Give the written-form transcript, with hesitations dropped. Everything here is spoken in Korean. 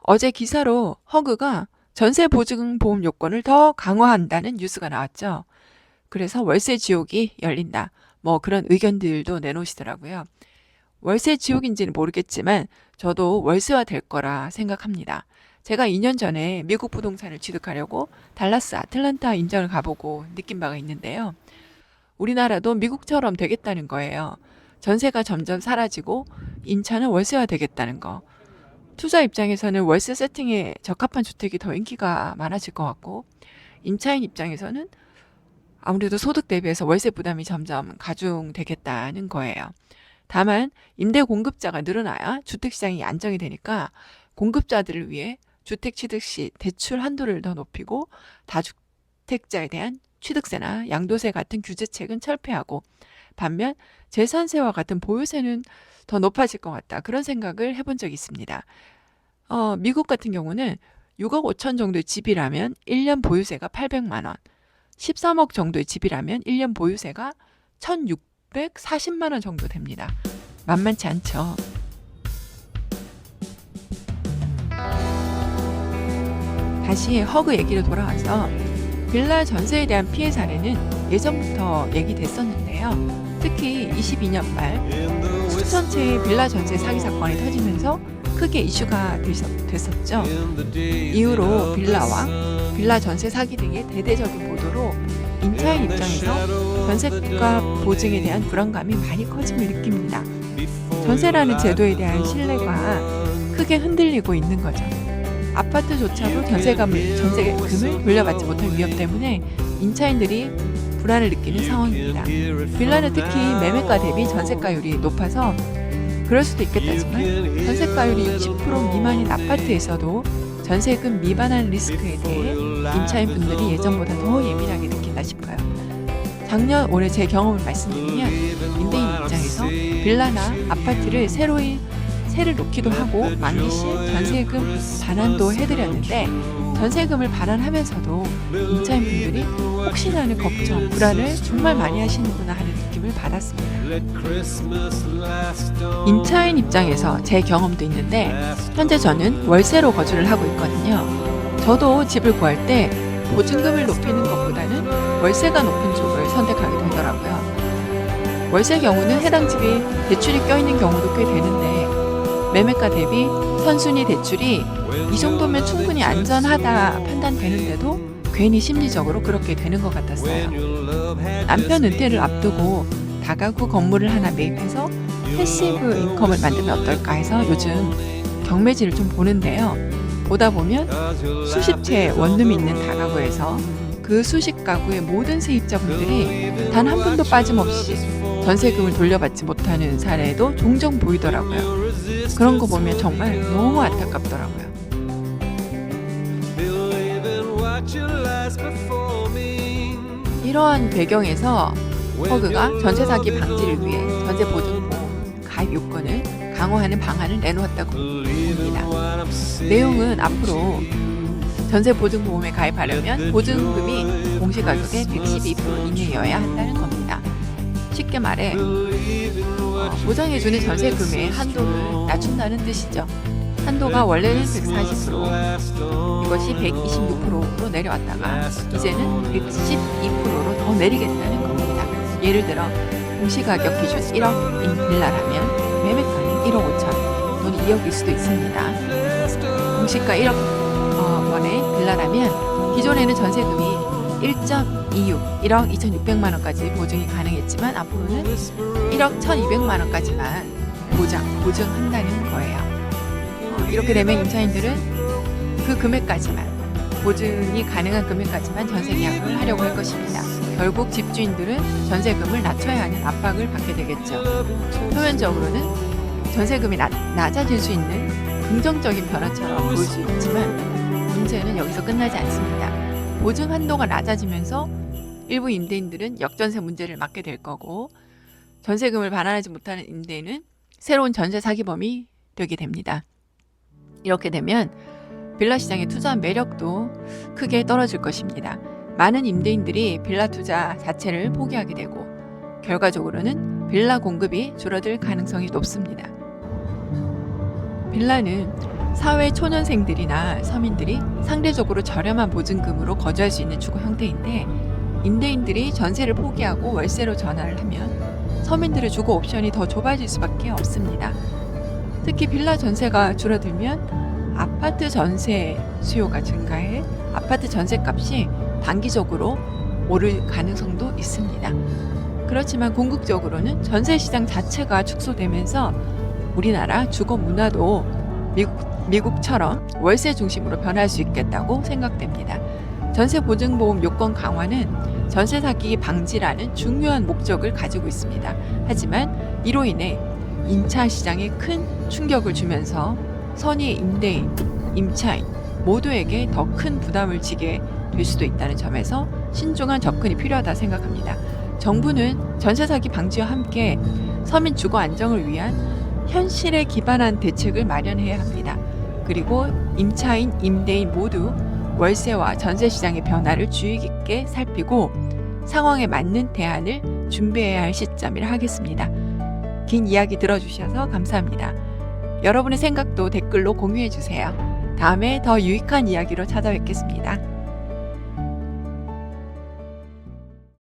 어제 기사로 허그가 전세 보증 보험 요건을 더 강화한다는 뉴스가 나왔죠. 그래서 월세 지옥이 열린다. 뭐 그런 의견들도 내놓으시더라고요. 월세 지옥인지는 모르겠지만 저도 월세화 될 거라 생각합니다. 제가 2년 전에 미국 부동산을 취득하려고 달라스 아틀란타 인전을 가보고 느낀 바가 있는데요. 우리나라도 미국처럼 되겠다는 거예요. 전세가 점점 사라지고 인차는 월세화 되겠다는 거. 투자 입장에서는 월세 세팅에 적합한 주택이 더 인기가 많아질 것 같고, 임차인 입장에서는 아무래도 소득 대비해서 월세 부담이 점점 가중되겠다는 거예요. 다만 임대 공급자가 늘어나야 주택 시장이 안정이 되니까 공급자들을 위해 주택 취득 시 대출 한도를 더 높이고 다주택자에 대한 취득세나 양도세 같은 규제책은 철폐하고, 반면 재산세와 같은 보유세는 더 높아질 것 같다. 그런 생각을 해본 적이 있습니다. 미국 같은 경우는 6억 5천 정도의 집이라면 1년 보유세가 800만 원, 13억 정도의 집이라면 1년 보유세가 1,640만 원 정도 됩니다. 만만치 않죠. 다시 허그 얘기로 돌아와서 빌라 전세에 대한 피해 사례는 예전부터 얘기됐었는데요. 특히 22년 말 수천 채의 빌라 전세 사기 사건이 터지면서 크게 이슈가 됐었죠. 이후로 빌라와 빌라 전세 사기 등의 대대적인 보도로 임차인 입장에서 전세가 보증에 대한 불안감이 많이 커짐을 느낍니다. 전세라는 제도에 대한 신뢰가 크게 흔들리고 있는 거죠. 아파트조차도 전세금을 돌려받지 못할 위험 때문에 임차인들이 불안을 느끼는 상황입니다. 빌라는 특히 매매가 대비 전세가율이 높아서 그럴 수도 있겠다지만 전세가율이 60% 미만인 아파트에서도 전세금 미반환 리스크에 대해 임차인 분들이 예전보다 더 예민하게 느낀다 싶어요. 작년 올해 제 경험을 말씀드리면 임대인 입장에서 빌라나 아파트를 세를 놓기도 하고 만기 시 전세금 반환도 해드렸는데, 전세금을 반환하면서도 임차인 분들이 혹시나 하는 걱정, 불안을 정말 많이 하시는구나 하는 느낌을 받았습니다. 임차인 입장에서 제 경험도 있는데, 현재 저는 월세로 거주를 하고 있거든요. 저도 집을 구할 때 보증금을 높이는 것보다는 월세가 높은 쪽을 선택하게 되더라고요. 월세 경우는 해당 집이 대출이 껴있는 경우도 꽤 되는데, 매매가 대비 선순위 대출이 이 정도면 충분히 안전하다 판단되는데도 괜히 심리적으로 그렇게 되는 것 같았어요. 남편 은퇴를 앞두고 다가구 건물을 하나 매입해서 패시브 인컴을 만들면 어떨까 해서 요즘 경매지를 좀 보는데요. 보다 보면 수십 채 원룸이 있는 다가구에서 그 수십 가구의 모든 세입자분들이 단 한 분도 빠짐없이 전세금을 돌려받지 못하는 사례도 종종 보이더라고요. 그런 거 보면 정말 너무 안타깝더라고요. 이러한 배경에서 허그가 전세 사기 방지를 위해 전세 보증보험 가입 요건을 강화하는 방안을 내놓았다고 봅니다. 내용은 앞으로 전세 보증보험에 가입하려면 보증금이 공시가격의 112% 이내여야 한다는 겁니다. 쉽게 말해 보장해주는 전세금의 한도를 낮춘다는 뜻이죠. 한도가 원래는 140%, 이것이 126%로 내려왔다가 이제는 112%로 더 내리겠다는 겁니다. 예를 들어 공시가격 기준 1억인 빌라라면 매매가는 1억 5천 또는 2억일 수도 있습니다. 공시가 1억 원의 빌라라면 기존에는 전세금이 1.26, 1억 2,600만 원까지 보증이 가능했지만 앞으로는 1억 1,200만 원까지만 보증한다는 거예요. 이렇게 되면 임차인들은 그 금액까지만, 보증이 가능한 금액까지만 전세 계약을 하려고 할 것입니다. 결국 집주인들은 전세금을 낮춰야 하는 압박을 받게 되겠죠. 표면적으로는 전세금이 낮아질 수 있는 긍정적인 변화처럼 보일 수 있지만 문제는 여기서 끝나지 않습니다. 보증 한도가 낮아지면서 일부 임대인들은 역전세 문제를 맞게 될 거고, 전세금을 반환하지 못하는 임대인은 새로운 전세 사기범이 되게 됩니다. 이렇게 되면 빌라 시장의 투자 매력도 크게 떨어질 것입니다. 많은 임대인들이 빌라 투자 자체를 포기하게 되고 결과적으로는 빌라 공급이 줄어들 가능성이 높습니다. 빌라는 사회 초년생들이나 서민들이 상대적으로 저렴한 보증금으로 거주할 수 있는 주거 형태인데, 임대인들이 전세를 포기하고 월세로 전환을 하면 서민들의 주거 옵션이 더 좁아질 수밖에 없습니다. 특히 빌라 전세가 줄어들면 아파트 전세 수요가 증가해 아파트 전세값이 단기적으로 오를 가능성도 있습니다. 그렇지만 궁극적으로는 전세 시장 자체가 축소되면서 우리나라 주거 문화도 미국처럼 월세 중심으로 변할 수 있겠다고 생각됩니다. 전세 보증보험 요건 강화는 전세 사기 방지라는 중요한 목적을 가지고 있습니다. 하지만 이로 인해 임차 시장에 큰 충격을 주면서 선의 임대인, 임차인 모두에게 더 큰 부담을 지게 될 수도 있다는 점에서 신중한 접근이 필요하다 생각합니다. 정부는 전세 사기 방지와 함께 서민 주거 안정을 위한 현실에 기반한 대책을 마련해야 합니다. 그리고 임차인, 임대인 모두 월세와 전세 시장의 변화를 주의 깊게 살피고 상황에 맞는 대안을 준비해야 할 시점이라 하겠습니다. 긴 이야기 들어주셔서 감사합니다. 여러분의 생각도 댓글로 공유해 주세요. 다음에 더 유익한 이야기로 찾아뵙겠습니다.